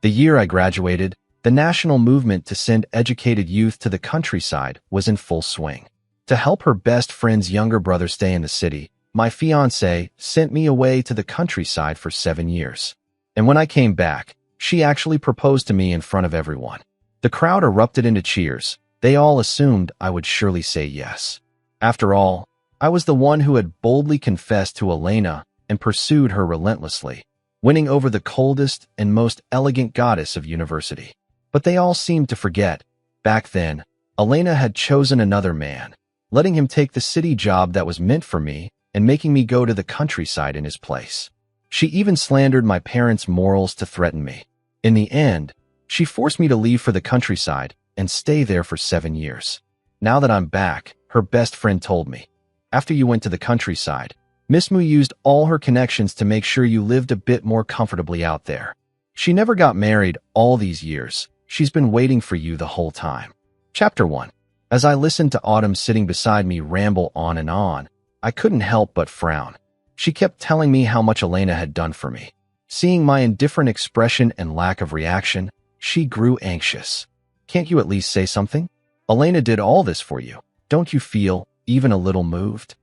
The year I graduated, the national movement to send educated youth to the countryside was in full swing. To help her best friend's younger brother stay in the city, my fiancée sent me away to the countryside for 7 years. And when I came back, she actually proposed to me in front of everyone. The crowd erupted into cheers. They all assumed I would surely say yes. After all, I was the one who had boldly confessed to Elena and pursued her relentlessly, winning over the coldest and most elegant goddess of university. But they all seemed to forget, back then, Elena had chosen another man, letting him take the city job that was meant for me and making me go to the countryside in his place. She even slandered my parents' morals to threaten me. In the end, she forced me to leave for the countryside and stay there for 7 years. Now that I'm back, her best friend told me, after you went to the countryside, Miss Mu used all her connections to make sure you lived a bit more comfortably out there. She never got married all these years. She's been waiting for you the whole time. Chapter 1. As I listened to Autumn sitting beside me ramble on and on, I couldn't help but frown. She kept telling me how much Elena had done for me. Seeing my indifferent expression and lack of reaction, she grew anxious. Can't you at least say something? Elena did all this for you. Don't you feel even a little moved?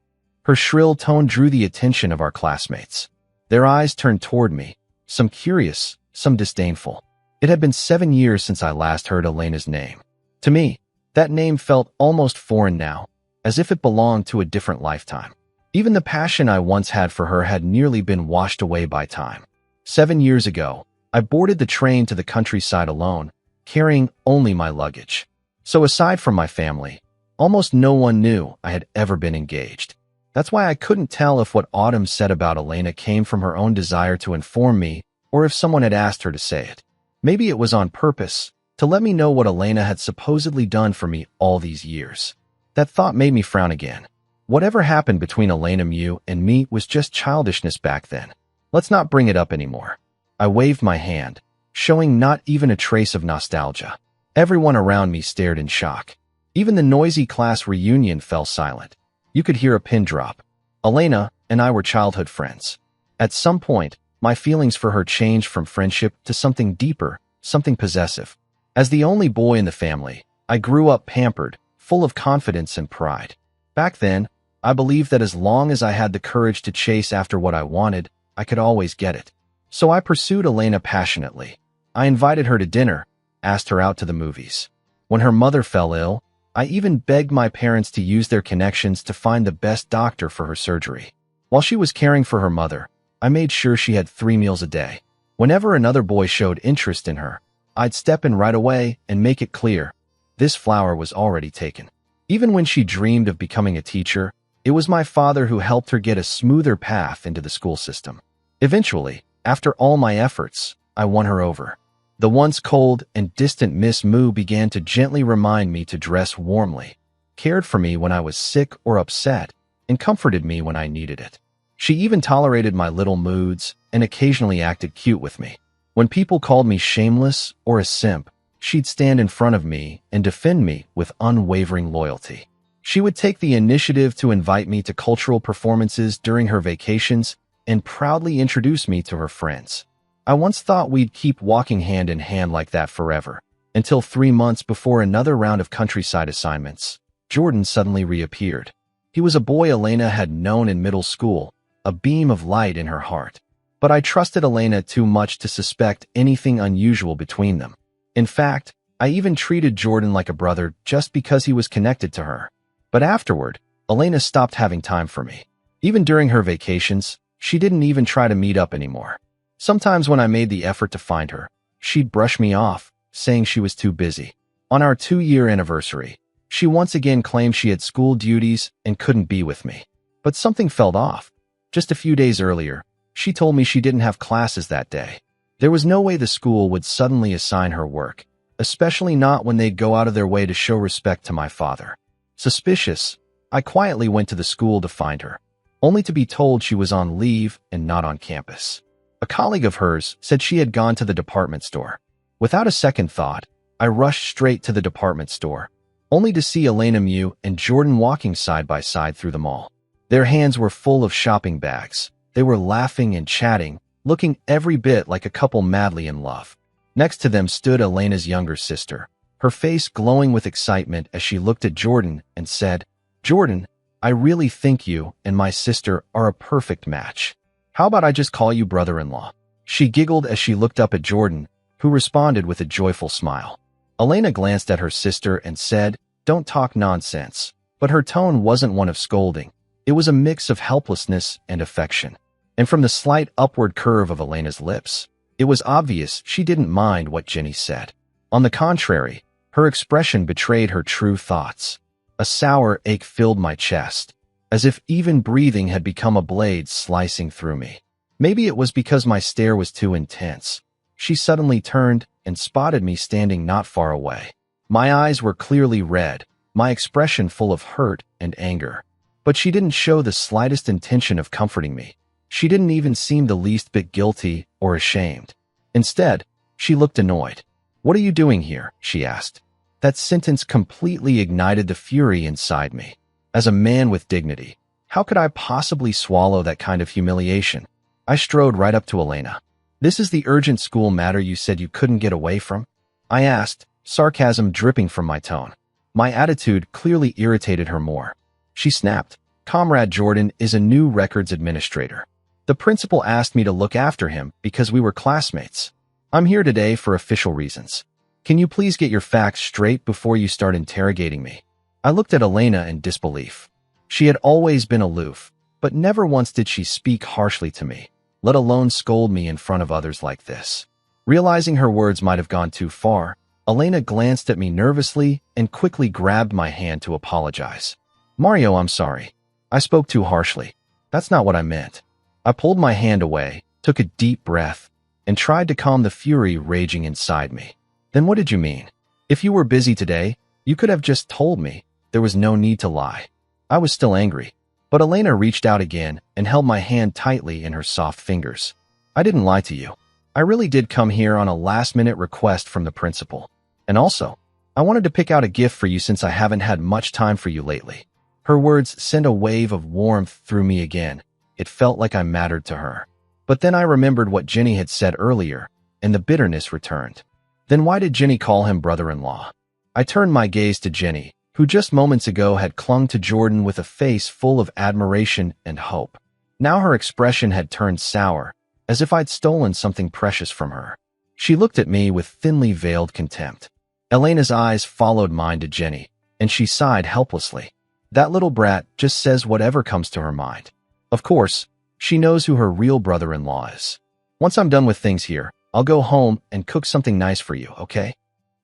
Her shrill tone drew the attention of our classmates. Their eyes turned toward me, some curious, some disdainful. It had been 7 years since I last heard Elena's name. To me, that name felt almost foreign now, as if it belonged to a different lifetime. Even the passion I once had for her had nearly been washed away by time. 7 years ago, I boarded the train to the countryside alone, carrying only my luggage. So aside from my family, almost no one knew I had ever been engaged. That's why I couldn't tell if what Autumn said about Elena came from her own desire to inform me or if someone had asked her to say it. Maybe it was on purpose, to let me know what Elena had supposedly done for me all these years. That thought made me frown again. Whatever happened between Elena Mew and me was just childishness back then. Let's not bring it up anymore. I waved my hand, showing not even a trace of nostalgia. Everyone around me stared in shock. Even the noisy class reunion fell silent. You could hear a pin drop. Elena and I were childhood friends. At some point, my feelings for her changed from friendship to something deeper, something possessive. As the only boy in the family, I grew up pampered, full of confidence and pride. Back then, I believed that as long as I had the courage to chase after what I wanted, I could always get it. So I pursued Elena passionately. I invited her to dinner, asked her out to the movies. When her mother fell ill, I even begged my parents to use their connections to find the best doctor for her surgery. While she was caring for her mother, I made sure she had 3 meals a day. Whenever another boy showed interest in her, I'd step in right away and make it clear this flower was already taken. Even when she dreamed of becoming a teacher, it was my father who helped her get a smoother path into the school system. Eventually, after all my efforts, I won her over. The once cold and distant Miss Mu began to gently remind me to dress warmly, cared for me when I was sick or upset, and comforted me when I needed it. She even tolerated my little moods and occasionally acted cute with me. When people called me shameless or a simp, she'd stand in front of me and defend me with unwavering loyalty. She would take the initiative to invite me to cultural performances during her vacations and proudly introduce me to her friends. I once thought we'd keep walking hand in hand like that forever, until 3 months before another round of countryside assignments, Jordan suddenly reappeared. He was a boy Elena had known in middle school, a beam of light in her heart. But I trusted Elena too much to suspect anything unusual between them. In fact, I even treated Jordan like a brother just because he was connected to her. But afterward, Elena stopped having time for me. Even during her vacations, she didn't even try to meet up anymore. Sometimes when I made the effort to find her, she'd brush me off, saying she was too busy. On our 2-year anniversary, she once again claimed she had school duties and couldn't be with me. But something felt off. Just a few days earlier, she told me she didn't have classes that day. There was no way the school would suddenly assign her work, especially not when they'd go out of their way to show respect to my father. Suspicious, I quietly went to the school to find her, only to be told she was on leave and not on campus. A colleague of hers said she had gone to the department store. Without a second thought, I rushed straight to the department store, only to see Elena Mew and Jordan walking side by side through the mall. Their hands were full of shopping bags. They were laughing and chatting, looking every bit like a couple madly in love. Next to them stood Elena's younger sister, her face glowing with excitement as she looked at Jordan and said, "Jordan, I really think you and my sister are a perfect match. How about I just call you brother-in-law?" She giggled as she looked up at Jordan, who responded with a joyful smile. Elena glanced at her sister and said, "Don't talk nonsense." But her tone wasn't one of scolding. It was a mix of helplessness and affection. And from the slight upward curve of Elena's lips, it was obvious she didn't mind what Jenny said. On the contrary, her expression betrayed her true thoughts. A sour ache filled my chest, as if even breathing had become a blade slicing through me. Maybe it was because my stare was too intense. She suddenly turned and spotted me standing not far away. My eyes were clearly red, my expression full of hurt and anger. But she didn't show the slightest intention of comforting me. She didn't even seem the least bit guilty or ashamed. Instead, she looked annoyed. "What are you doing here?" she asked. That sentence completely ignited the fury inside me. As a man with dignity, how could I possibly swallow that kind of humiliation? I strode right up to Elena. "This is the urgent school matter you said you couldn't get away from?" I asked, sarcasm dripping from my tone. My attitude clearly irritated her more. She snapped, "Comrade Jordan is a new records administrator. The principal asked me to look after him because we were classmates. I'm here today for official reasons. Can you please get your facts straight before you start interrogating me?" I looked at Elena in disbelief. She had always been aloof, but never once did she speak harshly to me, let alone scold me in front of others like this. Realizing her words might have gone too far, Elena glanced at me nervously and quickly grabbed my hand to apologize. "Mario, I'm sorry. I spoke too harshly. That's not what I meant." I pulled my hand away, took a deep breath, and tried to calm the fury raging inside me. "Then what did you mean? If you were busy today, you could have just told me. There was no need to lie." I was still angry, but Elena reached out again and held my hand tightly in her soft fingers. "I didn't lie to you. I really did come here on a last-minute request from the principal. And also, I wanted to pick out a gift for you since I haven't had much time for you lately." Her words sent a wave of warmth through me again. It felt like I mattered to her. But then I remembered what Jenny had said earlier, and the bitterness returned. Then why did Jenny call him brother-in-law? I turned my gaze to Jenny, who just moments ago had clung to Jordan with a face full of admiration and hope. Now her expression had turned sour, as if I'd stolen something precious from her. She looked at me with thinly veiled contempt. Elena's eyes followed mine to Jenny, and she sighed helplessly. That little brat just says whatever comes to her mind. Of course, she knows who her real brother-in-law is. "Once I'm done with things here, I'll go home and cook something nice for you, okay?"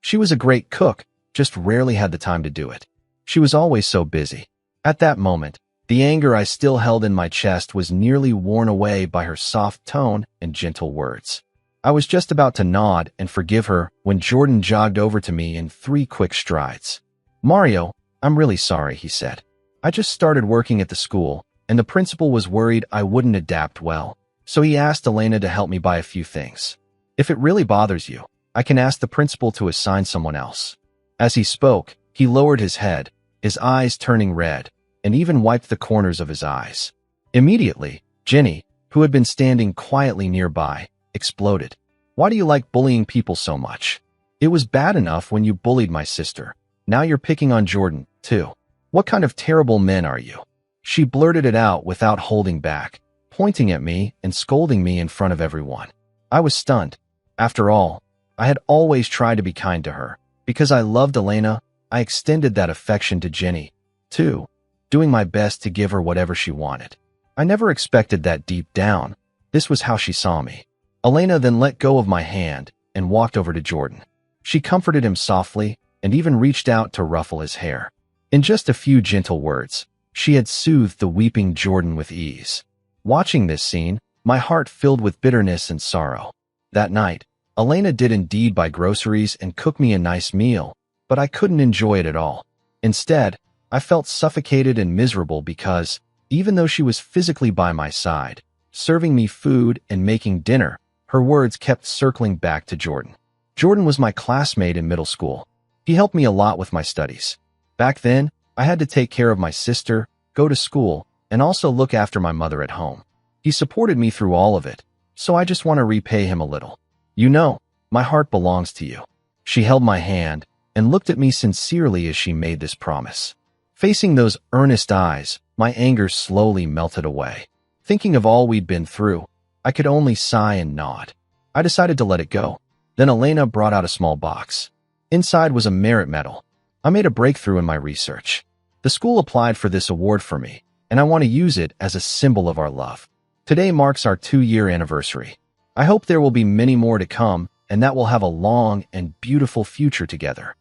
She was a great cook, just rarely had the time to do it. She was always so busy. At that moment, the anger I still held in my chest was nearly worn away by her soft tone and gentle words. I was just about to nod and forgive her when Jordan jogged over to me in 3 quick strides. "Mario, I'm really sorry," he said. "I just started working at the school, and the principal was worried I wouldn't adapt well, so he asked Elena to help me buy a few things. If it really bothers you, I can ask the principal to assign someone else." As he spoke, he lowered his head, his eyes turning red, and even wiped the corners of his eyes. Immediately, Jenny, who had been standing quietly nearby, exploded. "Why do you like bullying people so much? It was bad enough when you bullied my sister. Now you're picking on Jordan, too. What kind of terrible men are you?" She blurted it out without holding back, pointing at me and scolding me in front of everyone. I was stunned. After all, I had always tried to be kind to her. Because I loved Elena, I extended that affection to Jenny, too, doing my best to give her whatever she wanted. I never expected that deep down. This was how she saw me. Elena then let go of my hand and walked over to Jordan. She comforted him softly and even reached out to ruffle his hair. In just a few gentle words, she had soothed the weeping Jordan with ease. Watching this scene, my heart filled with bitterness and sorrow. That night, Elena did indeed buy groceries and cook me a nice meal, but I couldn't enjoy it at all. Instead, I felt suffocated and miserable because, even though she was physically by my side, serving me food and making dinner, her words kept circling back to Jordan. Jordan was my classmate in middle school. He helped me a lot with my studies. Back then, I had to take care of my sister, go to school, and also look after my mother at home. He supported me through all of it, so I just want to repay him a little. You know, My heart belongs to you." She held my hand and looked at me sincerely as she made this promise. Facing those earnest eyes, my anger slowly melted away. Thinking of all we'd been through, I could only sigh and nod. I decided to let it go. Then Elena brought out a small box. Inside was a merit medal. I made a breakthrough in my research. The school applied for this award for me, and I want to use it as a symbol of our love. Today marks our 2-year anniversary. I hope there will be many more to come, and that we'll have a long and beautiful future together.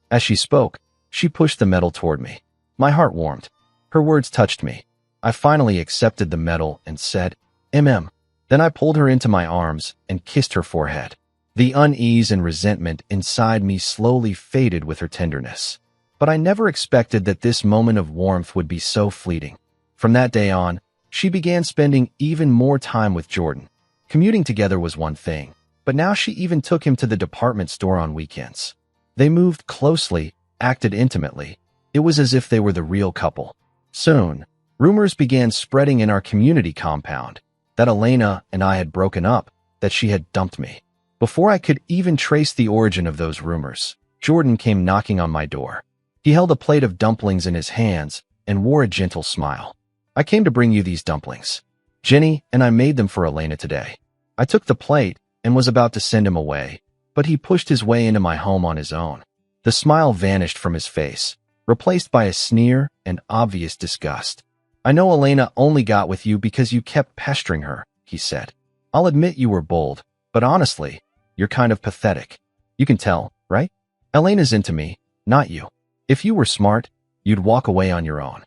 As she spoke, she pushed the medal toward me. My heart warmed. Her words touched me. I finally accepted the medal and said, "Mm." Then I pulled her into my arms and kissed her forehead. The unease and resentment inside me slowly faded with her tenderness. But I never expected that this moment of warmth would be so fleeting. From that day on, she began spending even more time with Jordan. Commuting together was one thing, but now she even took him to the department store on weekends. They moved closely, acted intimately. It was as if they were the real couple. Soon, rumors began spreading in our community compound that Elena and I had broken up, that she had dumped me. Before I could even trace the origin of those rumors, Jordan came knocking on my door. He held a plate of dumplings in his hands and wore a gentle smile. "I came to bring you these dumplings. Jenny and I made them for Elena today." I took the plate and was about to send him away, but he pushed his way into my home on his own. The smile vanished from his face, replaced by a sneer and obvious disgust. "I know Elena only got with you because you kept pestering her," he said. "I'll admit you were bold, but honestly, you're kind of pathetic. You can tell, right? Elena's into me, not you. If you were smart, you'd walk away on your own."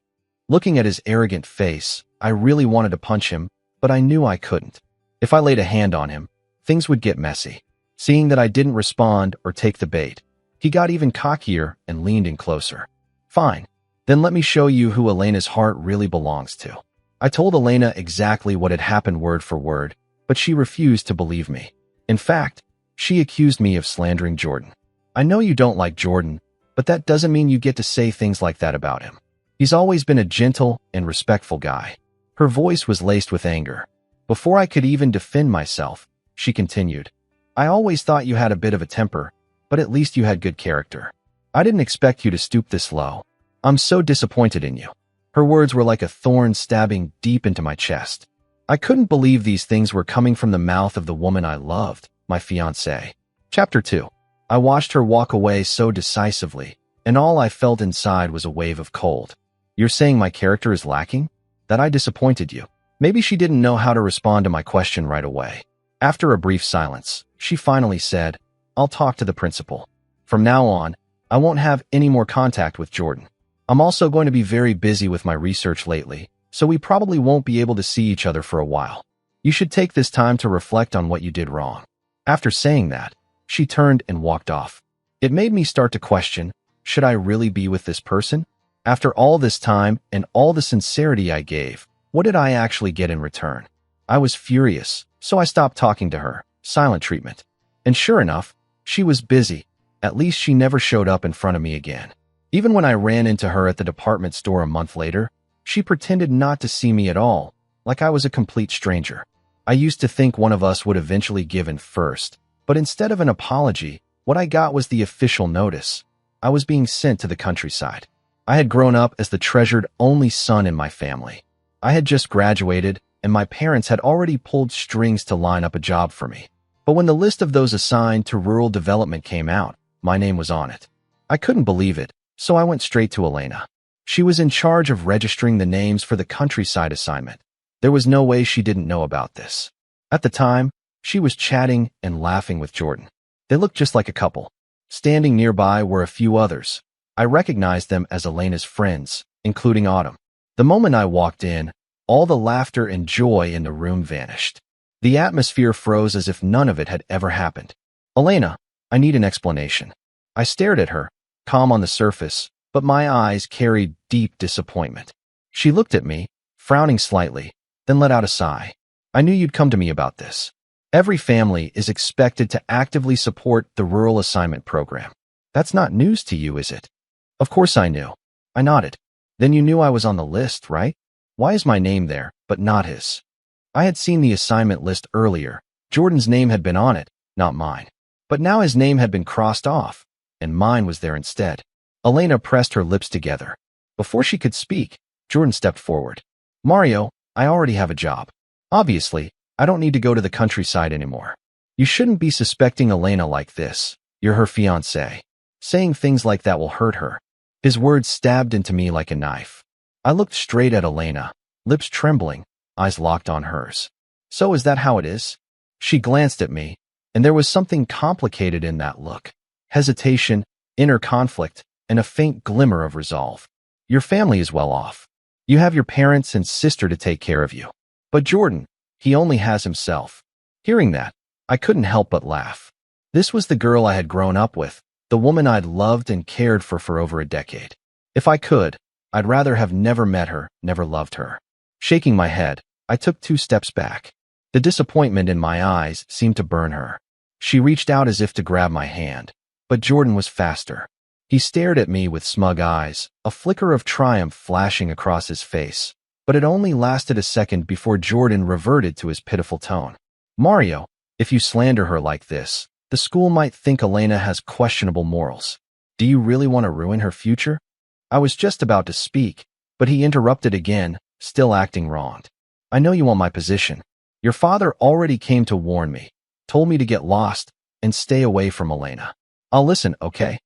Looking at his arrogant face, I really wanted to punch him, but I knew I couldn't. If I laid a hand on him, things would get messy. Seeing that I didn't respond or take the bait, he got even cockier and leaned in closer. "Fine. Then let me show you who Elena's heart really belongs to." I told Elena exactly what had happened word for word, but she refused to believe me. In fact, she accused me of slandering Jordan. "I know you don't like Jordan, but that doesn't mean you get to say things like that about him. He's always been a gentle and respectful guy." Her voice was laced with anger. Before I could even defend myself, she continued, "I always thought you had a bit of a temper, but at least you had good character. I didn't expect you to stoop this low. I'm so disappointed in you." Her words were like a thorn stabbing deep into my chest. I couldn't believe these things were coming from the mouth of the woman I loved, my fiancée. Chapter 2. I watched her walk away so decisively, and all I felt inside was a wave of cold. "You're saying my character is lacking? That I disappointed you?" Maybe she didn't know how to respond to my question right away. After a brief silence, she finally said, "I'll talk to the principal. From now on, I won't have any more contact with Jordan. I'm also going to be very busy with my research lately, so we probably won't be able to see each other for a while. You should take this time to reflect on what you did wrong." After saying that, she turned and walked off. It made me start to question, should I really be with this person? After all this time and all the sincerity I gave, what did I actually get in return? I was furious, so I stopped talking to her. Silent treatment. And sure enough, she was busy. At least she never showed up in front of me again. Even when I ran into her at the department store a month later, she pretended not to see me at all, like I was a complete stranger. I used to think one of us would eventually give in first, but instead of an apology, what I got was the official notice. I was being sent to the countryside. I had grown up as the treasured only son in my family. I had just graduated, and my parents had already pulled strings to line up a job for me. But when the list of those assigned to rural development came out, my name was on it. I couldn't believe it, so I went straight to Elena. She was in charge of registering the names for the countryside assignment. There was no way she didn't know about this. At the time, she was chatting and laughing with Jordan. They looked just like a couple. Standing nearby were a few others. I recognized them as Elena's friends, including Autumn. The moment I walked in, all the laughter and joy in the room vanished. The atmosphere froze as if none of it had ever happened. "Elena, I need an explanation." I stared at her, calm on the surface, but my eyes carried deep disappointment. She looked at me, frowning slightly, then let out a sigh. "I knew you'd come to me about this. Every family is expected to actively support the rural assignment program. That's not news to you, is it?" "Of course I knew." I nodded. "Then you knew I was on the list, right? Why is my name there, but not his?" I had seen the assignment list earlier. Jordan's name had been on it, not mine. But now his name had been crossed off, and mine was there instead. Elena pressed her lips together. Before she could speak, Jordan stepped forward. Mario, I already have a job. Obviously, I don't need to go to the countryside anymore. You shouldn't be suspecting Elena like this. You're her fiancé. Saying things like that will hurt her. His words stabbed into me like a knife. I looked straight at Elena, lips trembling, eyes locked on hers. So is that how it is? She glanced at me, and there was something complicated in that look. Hesitation, inner conflict, and a faint glimmer of resolve. Your family is well off. You have your parents and sister to take care of you. But Jordan, he only has himself. Hearing that, I couldn't help but laugh. This was the girl I had grown up with, the woman I'd loved and cared for over a decade. If I could, I'd rather have never met her, never loved her. Shaking my head, I took 2 steps back. The disappointment in my eyes seemed to burn her. She reached out as if to grab my hand, but Jordan was faster. He stared at me with smug eyes, a flicker of triumph flashing across his face, but it only lasted a second before Jordan reverted to his pitiful tone. Mario, if you slander her like this, the school might think Elena has questionable morals. Do you really want to ruin her future? I was just about to speak, but he interrupted again, still acting wronged. I know you want my position. Your father already came to warn me, told me to get lost and stay away from Elena. I'll listen, okay?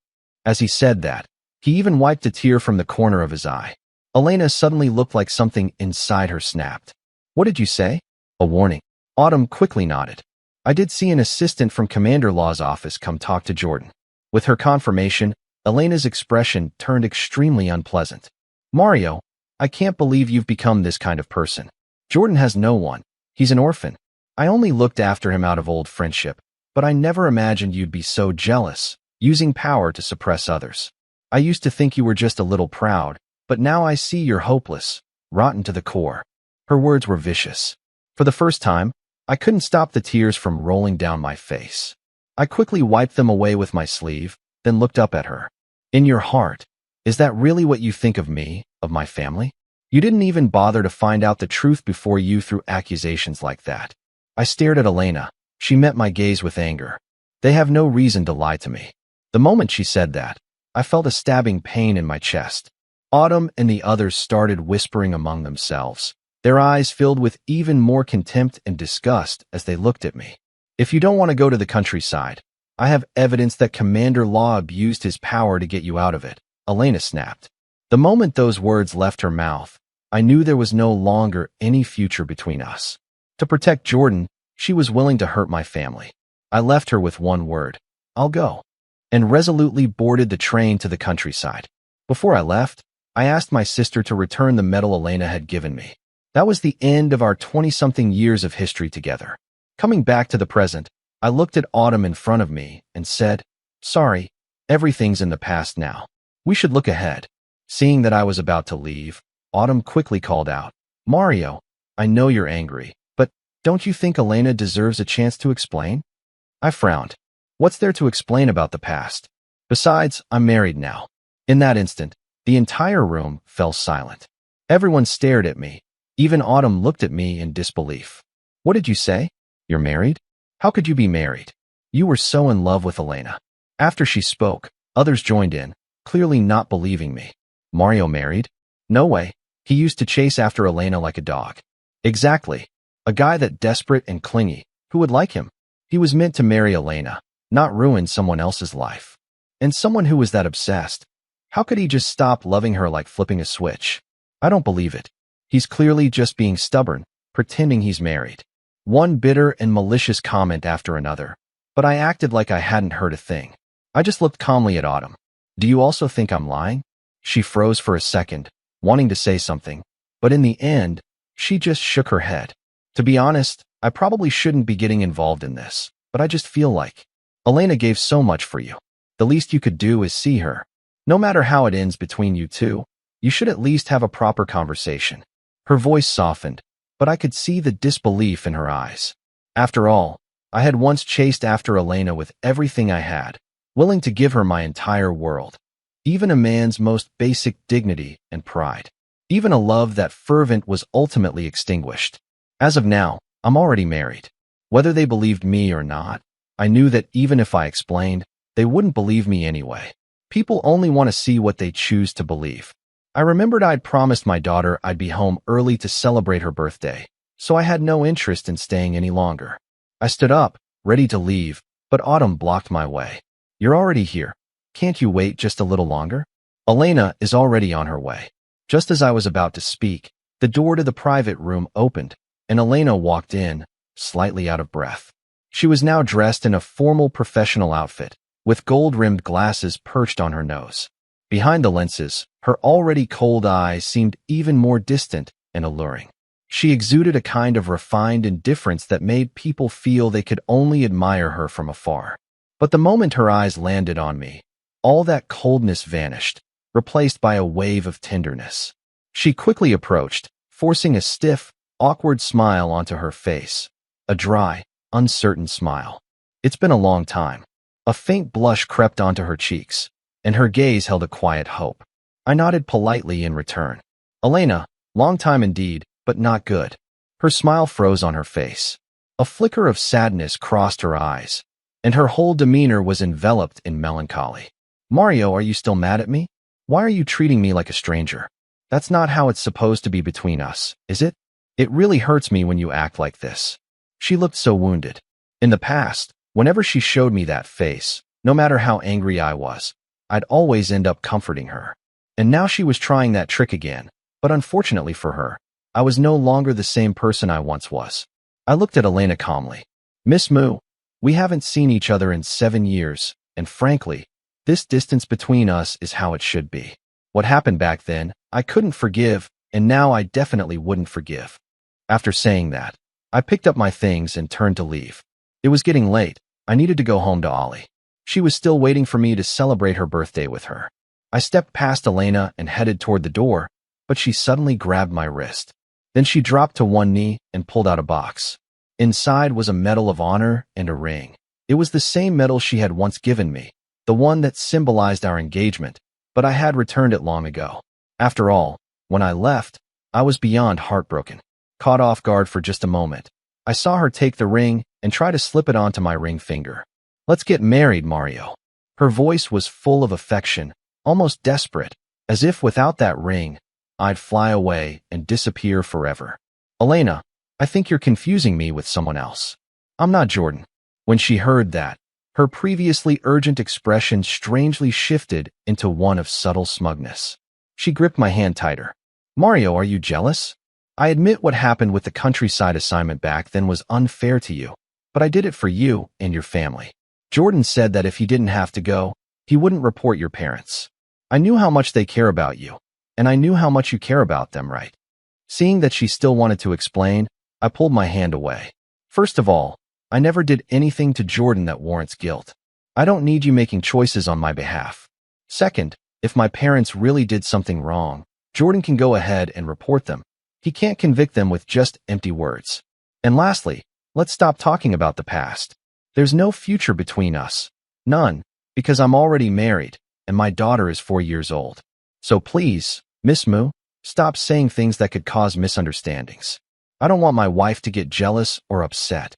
As he said that, he even wiped a tear from the corner of his eye. Elena suddenly looked like something inside her snapped. What did you say? A warning. Autumn quickly nodded. I did see an assistant from Commander Law's office come talk to Jordan. With her confirmation, Elena's expression turned extremely unpleasant. Mario, I can't believe you've become this kind of person. Jordan has no one. He's an orphan. I only looked after him out of old friendship, but I never imagined you'd be so jealous, using power to suppress others. I used to think you were just a little proud, but now I see you're hopeless, rotten to the core. Her words were vicious. For the first time, I couldn't stop the tears from rolling down my face. I quickly wiped them away with my sleeve, then looked up at her. In your heart, is that really what you think of me, of my family? You didn't even bother to find out the truth before you threw accusations like that. I stared at Elena. She met my gaze with anger. They have no reason to lie to me. The moment she said that, I felt a stabbing pain in my chest. Autumn and the others started whispering among themselves, their eyes filled with even more contempt and disgust as they looked at me. If you don't want to go to the countryside, I have evidence that Commander Law abused his power to get you out of it, Elena snapped. The moment those words left her mouth, I knew there was no longer any future between us. To protect Jordan, she was willing to hurt my family. I left her with one word, I'll go, and resolutely boarded the train to the countryside. Before I left, I asked my sister to return the medal Elena had given me. That was the end of our 20-something years of history together. Coming back to the present, I looked at Autumn in front of me and said, sorry, everything's in the past now. We should look ahead. Seeing that I was about to leave, Autumn quickly called out, Mario, I know you're angry, but don't you think Elena deserves a chance to explain? I frowned. What's there to explain about the past? Besides, I'm married now. In that instant, the entire room fell silent. Everyone stared at me. Even Autumn looked at me in disbelief. What did you say? You're married? How could you be married? You were so in love with Elena. After she spoke, others joined in, clearly not believing me. Mario married? No way. He used to chase after Elena like a dog. Exactly. A guy that desperate and clingy. Who would like him? He was meant to marry Elena, not ruin someone else's life. And someone who was that obsessed. How could he just stop loving her like flipping a switch? I don't believe it. He's clearly just being stubborn, pretending he's married. One bitter and malicious comment after another. But I acted like I hadn't heard a thing. I just looked calmly at Autumn. Do you also think I'm lying? She froze for a second, wanting to say something. But in the end, she just shook her head. To be honest, I probably shouldn't be getting involved in this, but I just feel like Elena gave so much for you. The least you could do is see her. No matter how it ends between you two, you should at least have a proper conversation. Her voice softened, but I could see the disbelief in her eyes. After all, I had once chased after Elena with everything I had, willing to give her my entire world. Even a man's most basic dignity and pride. Even a love that fervent was ultimately extinguished. As of now, I'm already married. Whether they believed me or not, I knew that even if I explained, they wouldn't believe me anyway. People only want to see what they choose to believe. I remembered I'd promised my daughter I'd be home early to celebrate her birthday, so I had no interest in staying any longer. I stood up, ready to leave, but Autumn blocked my way. You're already here. Can't you wait just a little longer? Elena is already on her way. Just as I was about to speak, the door to the private room opened, and Elena walked in, slightly out of breath. She was now dressed in a formal professional outfit, with gold-rimmed glasses perched on her nose. Behind the lenses, her already cold eyes seemed even more distant and alluring. She exuded a kind of refined indifference that made people feel they could only admire her from afar. But the moment her eyes landed on me, all that coldness vanished, replaced by a wave of tenderness. She quickly approached, forcing a stiff, awkward smile onto her face. A dry, uncertain smile. It's been a long time. A faint blush crept onto her cheeks, and her gaze held a quiet hope. I nodded politely in return. Elena, long time indeed, but not good. Her smile froze on her face. A flicker of sadness crossed her eyes, and her whole demeanor was enveloped in melancholy. Mario, are you still mad at me? Why are you treating me like a stranger? That's not how it's supposed to be between us, is it? It really hurts me when you act like this. She looked so wounded. In the past, whenever she showed me that face, no matter how angry I was, I'd always end up comforting her. And now she was trying that trick again, but unfortunately for her, I was no longer the same person I once was. I looked at Elena calmly. Miss Moo, we haven't seen each other in 7 years, and frankly, this distance between us is how it should be. What happened back then, I couldn't forgive, and now I definitely wouldn't forgive. After saying that, I picked up my things and turned to leave. It was getting late. I needed to go home to Ollie. She was still waiting for me to celebrate her birthday with her. I stepped past Elena and headed toward the door, but she suddenly grabbed my wrist. Then she dropped to one knee and pulled out a box. Inside was a medal of honor and a ring. It was the same medal she had once given me, the one that symbolized our engagement, but I had returned it long ago. After all, when I left, I was beyond heartbroken. Caught off guard for just a moment, I saw her take the ring and try to slip it onto my ring finger. Let's get married, Mario. Her voice was full of affection, almost desperate, as if without that ring, I'd fly away and disappear forever. Elena, I think you're confusing me with someone else. I'm not Jordan. When she heard that, her previously urgent expression strangely shifted into one of subtle smugness. She gripped my hand tighter. Mario, are you jealous? I admit what happened with the countryside assignment back then was unfair to you, but I did it for you and your family. Jordan said that if he didn't have to go, he wouldn't report your parents. I knew how much they care about you, and I knew how much you care about them, right? Seeing that she still wanted to explain, I pulled my hand away. First of all, I never did anything to Jordan that warrants guilt. I don't need you making choices on my behalf. Second, if my parents really did something wrong, Jordan can go ahead and report them. He can't convict them with just empty words. And lastly, let's stop talking about the past. There's no future between us. None, because I'm already married, and my daughter is 4 years old. So please, Miss Moo, stop saying things that could cause misunderstandings. I don't want my wife to get jealous or upset.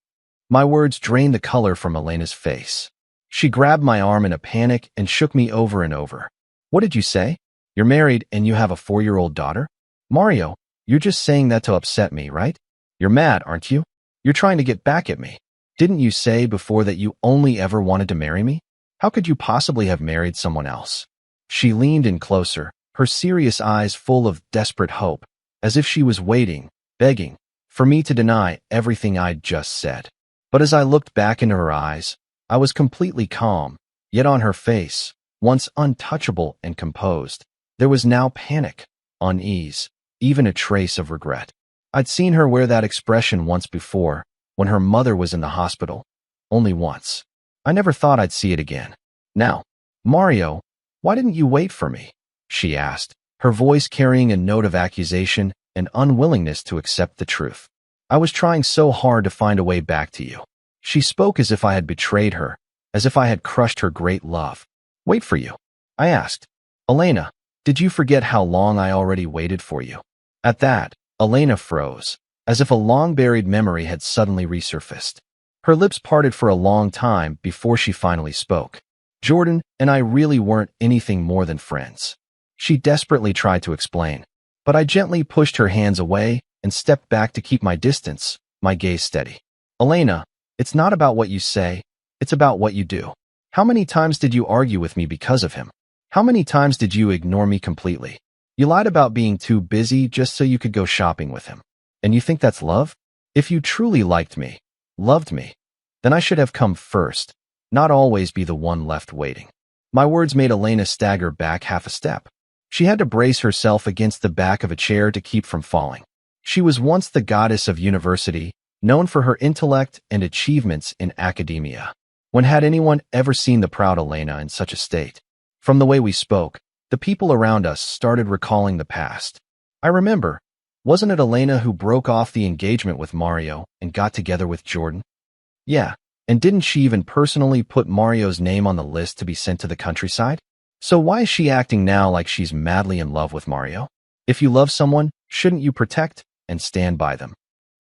My words drained the color from Elena's face. She grabbed my arm in a panic and shook me over and over. What did you say? You're married and you have a 4-year-old daughter? Mario, you're just saying that to upset me, right? You're mad, aren't you? You're trying to get back at me. Didn't you say before that you only ever wanted to marry me? How could you possibly have married someone else? She leaned in closer, her serious eyes full of desperate hope, as if she was waiting, begging, for me to deny everything I'd just said. But as I looked back into her eyes, I was completely calm, yet on her face, once untouchable and composed, there was now panic, unease, even a trace of regret. I'd seen her wear that expression once before, when her mother was in the hospital. Only once. I never thought I'd see it again. Now, Mario, why didn't you wait for me? She asked, her voice carrying a note of accusation and unwillingness to accept the truth. I was trying so hard to find a way back to you. She spoke as if I had betrayed her, as if I had crushed her great love. Wait for you? I asked. Elena, did you forget how long I already waited for you? At that, Elena froze, as if a long-buried memory had suddenly resurfaced. Her lips parted for a long time before she finally spoke. Jordan and I really weren't anything more than friends. She desperately tried to explain, but I gently pushed her hands away and stepped back to keep my distance, my gaze steady. Elena, it's not about what you say, it's about what you do. How many times did you argue with me because of him? How many times did you ignore me completely? You lied about being too busy just so you could go shopping with him. And you think that's love? If you truly liked me, loved me, then I should have come first, not always be the one left waiting. My words made Elena stagger back half a step. She had to brace herself against the back of a chair to keep from falling. She was once the goddess of university, known for her intellect and achievements in academia. When had anyone ever seen the proud Elena in such a state? From the way we spoke, the people around us started recalling the past. I remember, wasn't it Elena who broke off the engagement with Mario and got together with Jordan? Yeah, and didn't she even personally put Mario's name on the list to be sent to the countryside? So why is she acting now like she's madly in love with Mario? If you love someone, shouldn't you protect and stand by them?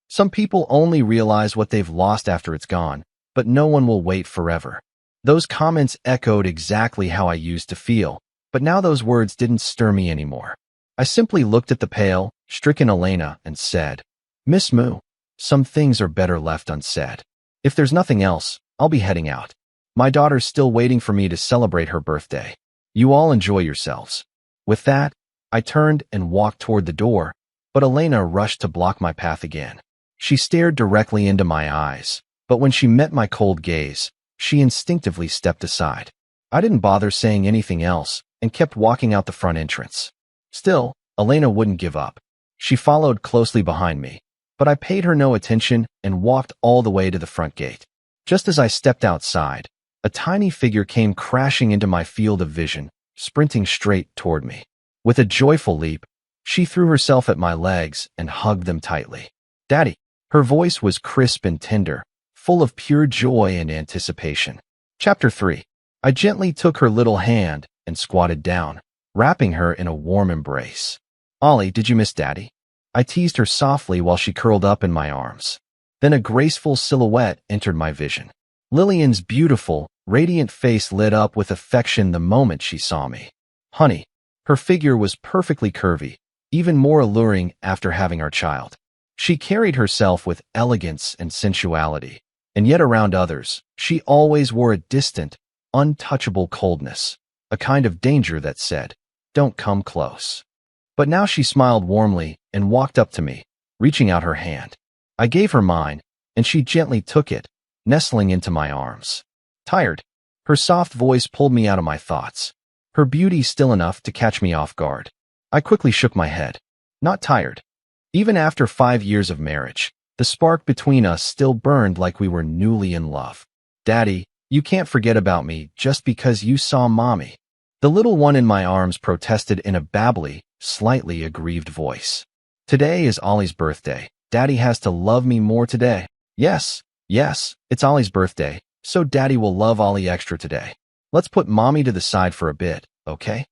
Some people only realize what they've lost after it's gone, but no one will wait forever. Those comments echoed exactly how I used to feel, but now those words didn't stir me anymore. I simply looked at the pale, stricken Elena and said, Miss Moo, some things are better left unsaid. If there's nothing else, I'll be heading out. My daughter's still waiting for me to celebrate her birthday. You all enjoy yourselves. With that, I turned and walked toward the door, but Elena rushed to block my path again. She stared directly into my eyes, but when she met my cold gaze, she instinctively stepped aside. I didn't bother saying anything else and kept walking out the front entrance. Still, Elena wouldn't give up. She followed closely behind me, but I paid her no attention and walked all the way to the front gate. Just as I stepped outside, a tiny figure came crashing into my field of vision, sprinting straight toward me. With a joyful leap, she threw herself at my legs and hugged them tightly. Daddy! Her voice was crisp and tender, full of pure joy and anticipation. Chapter 3. I gently took her little hand and squatted down, wrapping her in a warm embrace. Ollie, did you miss Daddy? I teased her softly while she curled up in my arms. Then a graceful silhouette entered my vision. Lillian's beautiful, radiant face lit up with affection the moment she saw me. Honey, her figure was perfectly curvy, even more alluring after having our child. She carried herself with elegance and sensuality, and yet around others, she always wore a distant, untouchable coldness, a kind of danger that said, don't come close. But now she smiled warmly and walked up to me, reaching out her hand. I gave her mine, and she gently took it, nestling into my arms. Tired, her soft voice pulled me out of my thoughts, her beauty still enough to catch me off guard. I quickly shook my head. Not tired. Even after 5 years of marriage, the spark between us still burned like we were newly in love. Daddy, you can't forget about me just because you saw Mommy. The little one in my arms protested in a babbly, slightly aggrieved voice. Today is Ollie's birthday. Daddy has to love me more today. Yes, it's Ollie's birthday, so Daddy will love Ollie extra today. Let's put Mommy to the side for a bit, okay?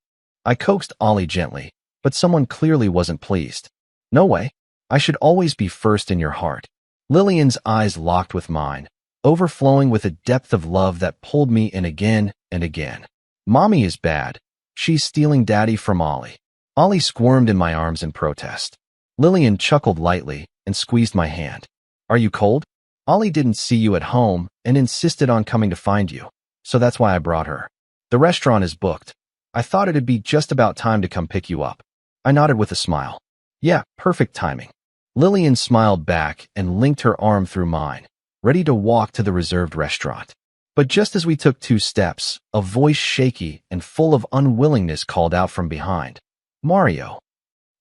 I coaxed Ollie gently, but someone clearly wasn't pleased. No way. I should always be first in your heart. Lillian's eyes locked with mine, overflowing with a depth of love that pulled me in again and again. Mommy is bad. She's stealing Daddy from Ollie. Ollie squirmed in my arms in protest. Lillian chuckled lightly and squeezed my hand. Are you cold? Ollie didn't see you at home and insisted on coming to find you, so that's why I brought her. The restaurant is booked. I thought it'd be just about time to come pick you up. I nodded with a smile. Yeah, perfect timing. Lillian smiled back and linked her arm through mine, ready to walk to the reserved restaurant. But just as we took 2 steps, a voice shaky and full of unwillingness called out from behind. Mario.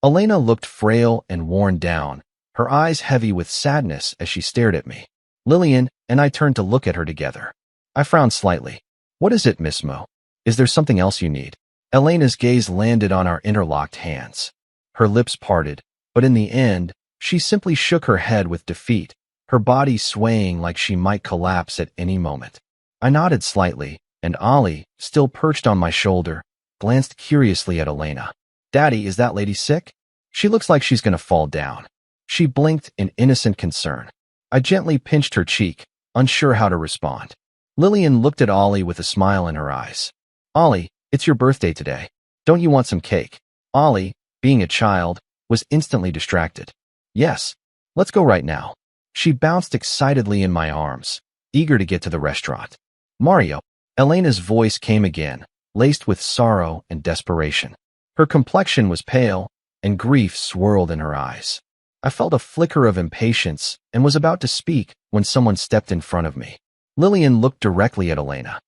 Elena looked frail and worn down, her eyes heavy with sadness as she stared at me. Lillian and I turned to look at her together. I frowned slightly. What is it, Miss Mo? Is there something else you need? Elena's gaze landed on our interlocked hands. Her lips parted, but in the end, she simply shook her head with defeat, her body swaying like she might collapse at any moment. I nodded slightly, and Ollie, still perched on my shoulder, glanced curiously at Elena. Daddy, is that lady sick? She looks like she's gonna fall down. She blinked in innocent concern. I gently pinched her cheek, unsure how to respond. Lillian looked at Ollie with a smile in her eyes. Ollie, it's your birthday today. Don't you want some cake? Ollie, being a child, was instantly distracted. Yes, let's go right now. She bounced excitedly in my arms, eager to get to the restaurant. Mario, Elena's voice came again, laced with sorrow and desperation. Her complexion was pale, and grief swirled in her eyes. I felt a flicker of impatience and was about to speak when someone stepped in front of me. Lillian looked directly at Elena.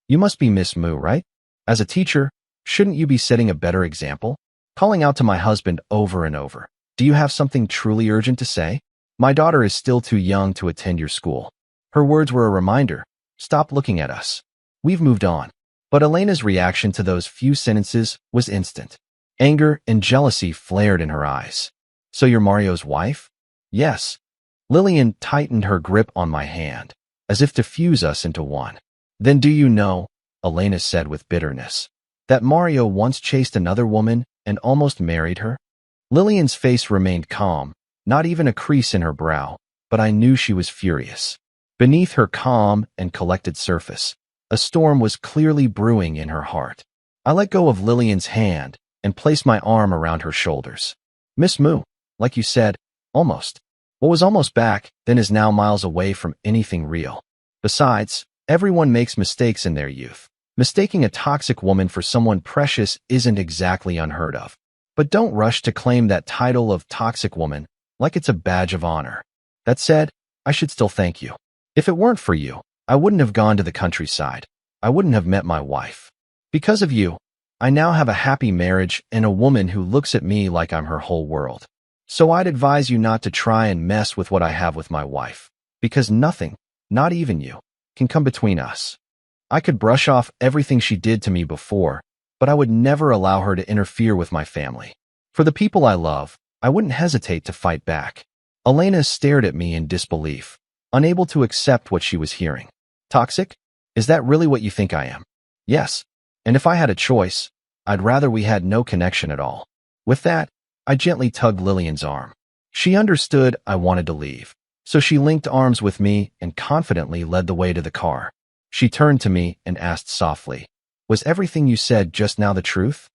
You must be Miss Moo, right? As a teacher, shouldn't you be setting a better example? Calling out to my husband over and over. Do you have something truly urgent to say? My daughter is still too young to attend your school. Her words were a reminder. Stop looking at us. We've moved on. But Elena's reaction to those few sentences was instant. Anger and jealousy flared in her eyes. So you're Mario's wife? Yes. Lillian tightened her grip on my hand, as if to fuse us into one. Then do you know, Elena said with bitterness, that Mario once chased another woman and almost married her? Lillian's face remained calm, not even a crease in her brow, but I knew she was furious. Beneath her calm and collected surface, a storm was clearly brewing in her heart. I let go of Lillian's hand and placed my arm around her shoulders. Miss Moo, like you said, almost. What was almost back then is now miles away from anything real. Besides, everyone makes mistakes in their youth. Mistaking a toxic woman for someone precious isn't exactly unheard of. But don't rush to claim that title of toxic woman like it's a badge of honor. That said, I should still thank you. If it weren't for you, I wouldn't have gone to the countryside. I wouldn't have met my wife. Because of you, I now have a happy marriage and a woman who looks at me like I'm her whole world. So I'd advise you not to try and mess with what I have with my wife, because nothing, not even you, can come between us. I could brush off everything she did to me before, but I would never allow her to interfere with my family. For the people I love, I wouldn't hesitate to fight back. Elena stared at me in disbelief, unable to accept what she was hearing. Toxic? Is that really what you think I am? Yes. And if I had a choice, I'd rather we had no connection at all. With that, I gently tugged Lillian's arm. She understood I wanted to leave, so she linked arms with me and confidently led the way to the car. She turned to me and asked softly, Was everything you said just now the truth?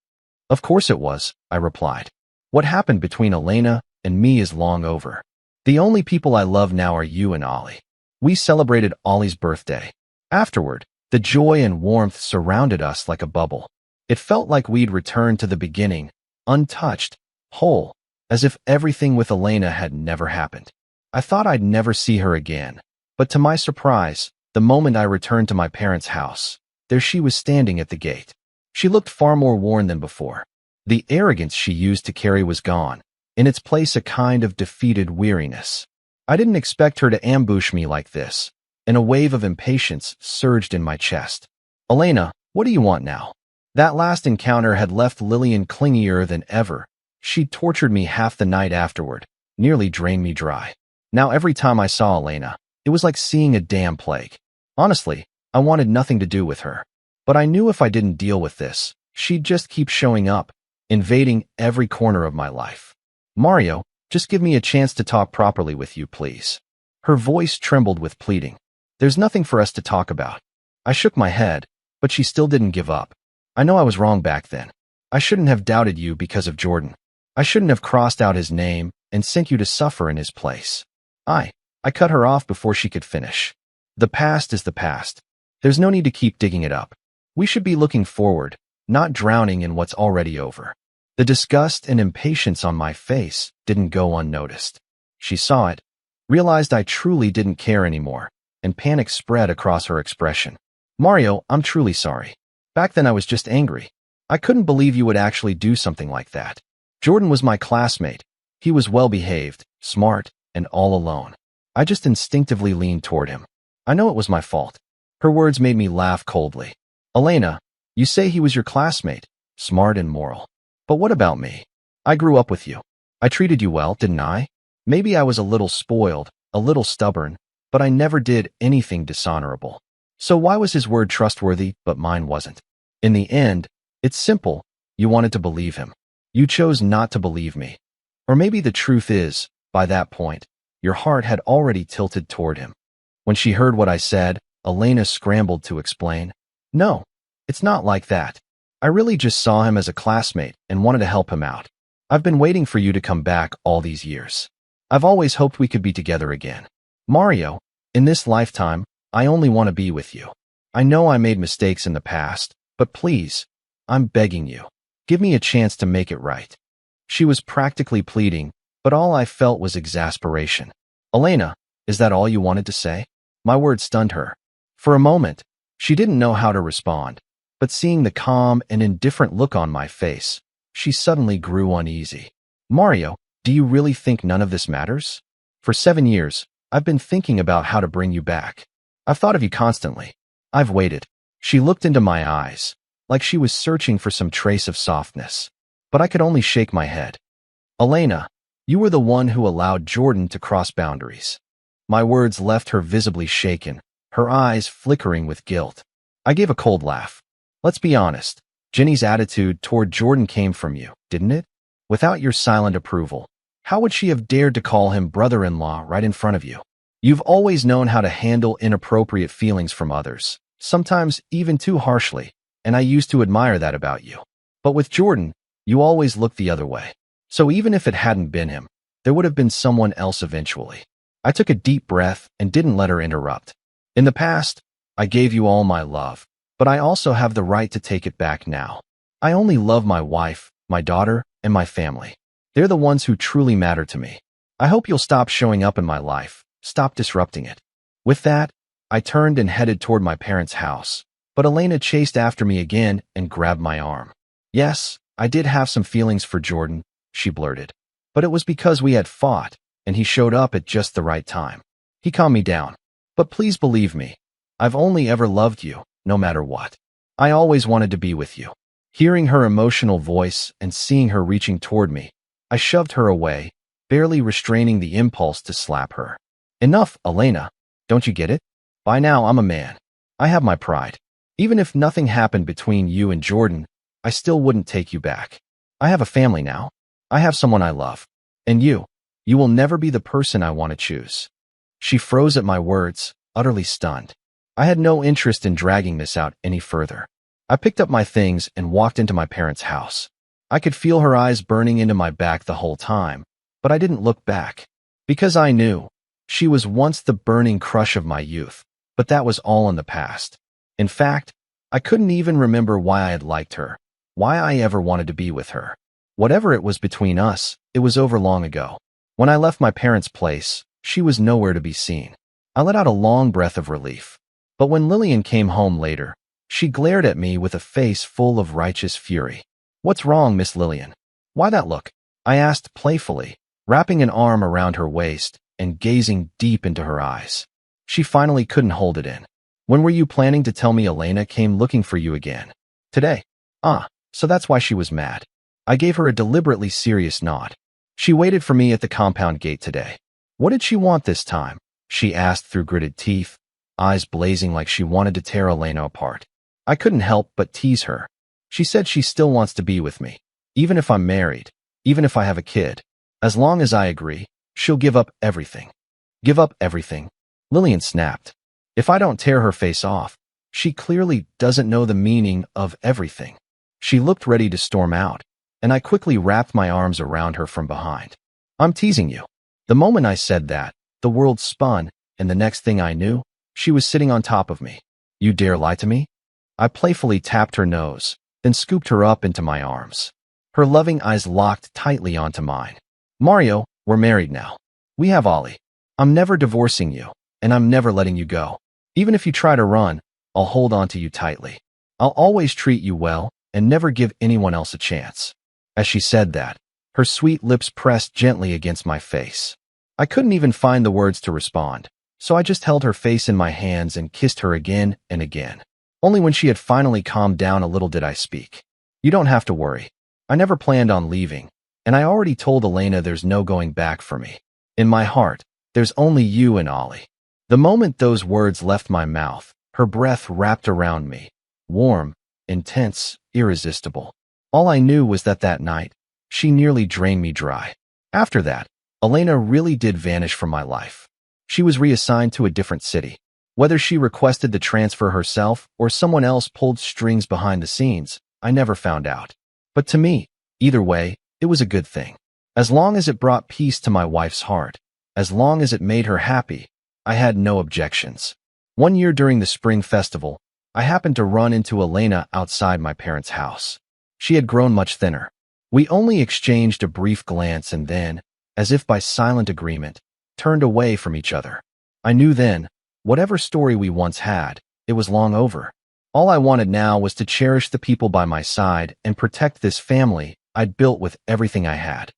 Of course it was, I replied. What happened between Elena and me is long over. The only people I love now are you and Ollie. We celebrated Ollie's birthday. Afterward, the joy and warmth surrounded us like a bubble. It felt like we'd returned to the beginning, untouched, whole, as if everything with Elena had never happened. I thought I'd never see her again, but to my surprise, the moment I returned to my parents' house, there she was standing at the gate. She looked far more worn than before. The arrogance she used to carry was gone, in its place a kind of defeated weariness. I didn't expect her to ambush me like this, and a wave of impatience surged in my chest. Elena, what do you want now? That last encounter had left Lillian clingier than ever. She'd tortured me half the night afterward, nearly drained me dry. Now every time I saw Elena, it was like seeing a damn plague. Honestly, I wanted nothing to do with her. But I knew if I didn't deal with this, she'd just keep showing up, invading every corner of my life. Mario, just give me a chance to talk properly with you, please. Her voice trembled with pleading. There's nothing for us to talk about. I shook my head, but she still didn't give up. I know I was wrong back then. I shouldn't have doubted you because of Jordan. I shouldn't have crossed out his name and sent you to suffer in his place. I cut her off before she could finish. The past is the past. There's no need to keep digging it up. We should be looking forward, not drowning in what's already over. The disgust and impatience on my face didn't go unnoticed. She saw it, realized I truly didn't care anymore, and panic spread across her expression. Mario, I'm truly sorry. Back then I was just angry. I couldn't believe you would actually do something like that. Jordan was my classmate. He was well-behaved, smart, and all alone. I just instinctively leaned toward him. I know it was my fault. Her words made me laugh coldly. Elena, you say he was your classmate, smart and moral. But what about me? I grew up with you. I treated you well, didn't I? Maybe I was a little spoiled, a little stubborn, but I never did anything dishonorable. So why was his word trustworthy, but mine wasn't? In the end, it's simple. You wanted to believe him. You chose not to believe me. Or maybe the truth is, by that point, your heart had already tilted toward him. When she heard what I said, Elena scrambled to explain. No, it's not like that. I really just saw him as a classmate and wanted to help him out. I've been waiting for you to come back all these years. I've always hoped we could be together again. Mario, in this lifetime, I only want to be with you. I know I made mistakes in the past, but please, I'm begging you, give me a chance to make it right. She was practically pleading, but all I felt was exasperation. Elena, is that all you wanted to say? My words stunned her. For a moment, she didn't know how to respond, but seeing the calm and indifferent look on my face, she suddenly grew uneasy. Mario, do you really think none of this matters? For 7 years, I've been thinking about how to bring you back. I've thought of you constantly. I've waited. She looked into my eyes, like she was searching for some trace of softness, but I could only shake my head. Elena, you were the one who allowed Jordan to cross boundaries. My words left her visibly shaken, her eyes flickering with guilt. I gave a cold laugh. Let's be honest, Jenny's attitude toward Jordan came from you, didn't it? Without your silent approval, how would she have dared to call him brother-in-law right in front of you? You've always known how to handle inappropriate feelings from others, sometimes even too harshly, and I used to admire that about you. But with Jordan, you always looked the other way. So even if it hadn't been him, there would have been someone else eventually. I took a deep breath and didn't let her interrupt. In the past, I gave you all my love, but I also have the right to take it back now. I only love my wife, my daughter, and my family. They're the ones who truly matter to me. I hope you'll stop showing up in my life, stop disrupting it. With that, I turned and headed toward my parents' house, but Elena chased after me again and grabbed my arm. Yes, I did have some feelings for Jordan, she blurted, but it was because we had fought, and he showed up at just the right time. He calmed me down. But please believe me, I've only ever loved you, no matter what. I always wanted to be with you. Hearing her emotional voice and seeing her reaching toward me, I shoved her away, barely restraining the impulse to slap her. Enough, Elena. Don't you get it? By now, I'm a man. I have my pride. Even if nothing happened between you and Jordan, I still wouldn't take you back. I have a family now. I have someone I love. And you will never be the person I want to choose. She froze at my words, utterly stunned. I had no interest in dragging this out any further. I picked up my things and walked into my parents' house. I could feel her eyes burning into my back the whole time, but I didn't look back. Because I knew she was once the burning crush of my youth, but that was all in the past. In fact, I couldn't even remember why I had liked her, why I ever wanted to be with her. Whatever it was between us, it was over long ago. When I left my parents' place, she was nowhere to be seen. I let out a long breath of relief. But when Lillian came home later, she glared at me with a face full of righteous fury. What's wrong, Miss Lillian? Why that look? I asked playfully, wrapping an arm around her waist and gazing deep into her eyes. She finally couldn't hold it in. When were you planning to tell me Elena came looking for you again? Today. So that's why she was mad. I gave her a deliberately serious nod. She waited for me at the compound gate today. What did she want this time? She asked through gritted teeth, eyes blazing like she wanted to tear Elena apart. I couldn't help but tease her. She said she still wants to be with me, even if I'm married, even if I have a kid. As long as I agree, she'll give up everything. Give up everything? Lillian snapped. If I don't tear her face off, she clearly doesn't know the meaning of everything. She looked ready to storm out, and I quickly wrapped my arms around her from behind. I'm teasing you. The moment I said that, the world spun, and the next thing I knew, she was sitting on top of me. You dare lie to me? I playfully tapped her nose, then scooped her up into my arms. Her loving eyes locked tightly onto mine. Mario, we're married now. We have Ollie. I'm never divorcing you, and I'm never letting you go. Even if you try to run, I'll hold on to you tightly. I'll always treat you well and never give anyone else a chance. As she said that, her sweet lips pressed gently against my face. I couldn't even find the words to respond, so I just held her face in my hands and kissed her again and again. Only when she had finally calmed down a little did I speak. You don't have to worry. I never planned on leaving, and I already told Elena there's no going back for me. In my heart, there's only you and Ollie. The moment those words left my mouth, her breath wrapped around me. Warm, intense, irresistible. All I knew was that night, she nearly drained me dry. After that, Elena really did vanish from my life. She was reassigned to a different city. Whether she requested the transfer herself or someone else pulled strings behind the scenes, I never found out. But to me, either way, it was a good thing. As long as it brought peace to my wife's heart, as long as it made her happy, I had no objections. One year during the spring festival, I happened to run into Elena outside my parents' house. She had grown much thinner. We only exchanged a brief glance and then, as if by silent agreement, turned away from each other. I knew then, whatever story we once had, it was long over. All I wanted now was to cherish the people by my side and protect this family I'd built with everything I had.